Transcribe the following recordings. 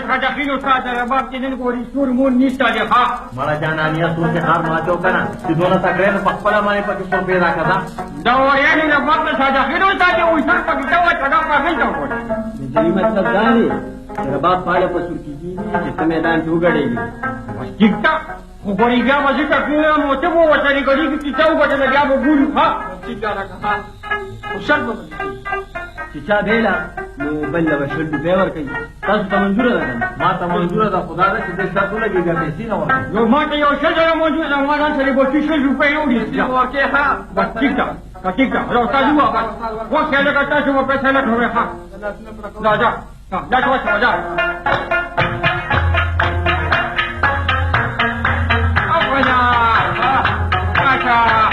खाजा किलो साजा रबाब के दिन कोरी सुर मुन निस्ता जे हा मला जानानिया सुर के हार माचो कना सिदोना सगळ्या पप्पाला माने पकी सोपे राखा दवाया ने रबाब साजा किलो साजे उतर पकी दवा चढ़ा का नहीं जाओ जी मतलब जाने रबाब पाले पसुर की जिस मैदान उगड़ेगी जिक्ता कोरी गया मजे का किलो मोटे वो वचनी गरी की चाउ बचने गया वो गुल हा चिजा रखा उसल चिचा देला बल्ला बशल बेवर कई तस मंजूर है माता मंजूर है खुदा ने कि शर्त लगेगा पैसे ना और यो माता यो शजरा मंजूर है हमारा चले वो 30 रुपए उड़ी और के हा ठीक है रो ताजुआ वो खेले का ताजु वो पैसे लग रहे हा जा अपना अच्छा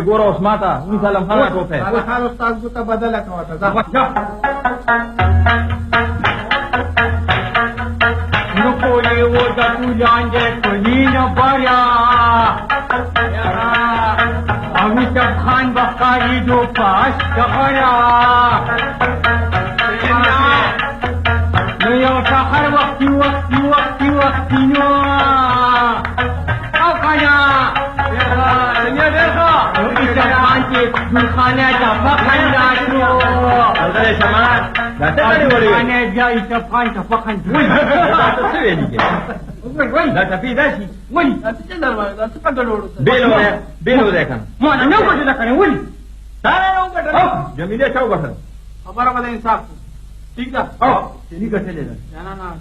गोरा उस्माता उनसाला खाना होता है हर उस्ताद को बदला का होता नको ये वो तू जान जे कोई न बया अभी तक खान बखारी जो पास करा मैं और हर वक्त नो खाना ये देखो इस जहां के दुखाने का पखंडा लो अरे समाज खाने जाई तो पान का पखंड तो से नहीं वही لا تفي داشي वही बेलो देखा माना न को देखा ने वही सारा लोग बैठे जमीले चाव गठन हमारा वाला इंसाफ ठीक था चीनी गठे ले ना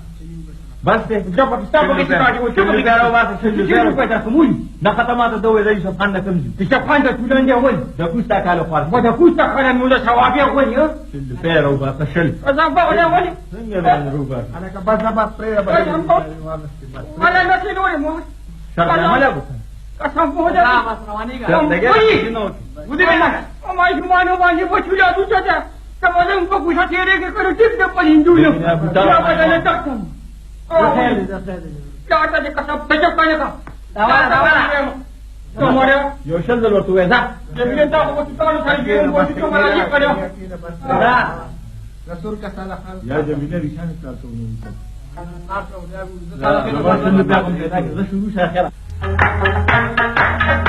बस से जब पाकिस्तान को किसी पार्टी को चुप करो बात से जो पैसा कमूल ना खत्म तो रही सब फंड कम किसी फंड तुलन दे वही da kusta kalo far وده كوستا كان مولا سوابيا وين يا pero ba tashal أزام بقى وين سنجا بان روبا انا كبزا بس بريا ولا نسي نوري مو شغل ملا قسم بودا بس رواني का ودي بينا ما يسمعنا ما يبغى تجا كمان بقول شيء كده كده تبدأ بالهندوية يا بدنا تكتم لا تجي قسم تجا كذا तुम्हारे योशल जरूर तू ऐसा जमीन ता को तो सारी वो तो मरा ये करो रसूल का साला खाल यार जमीन रिशान करतो आप लोग لا لا لا لا لا لا لا لا لا لا لا لا لا لا لا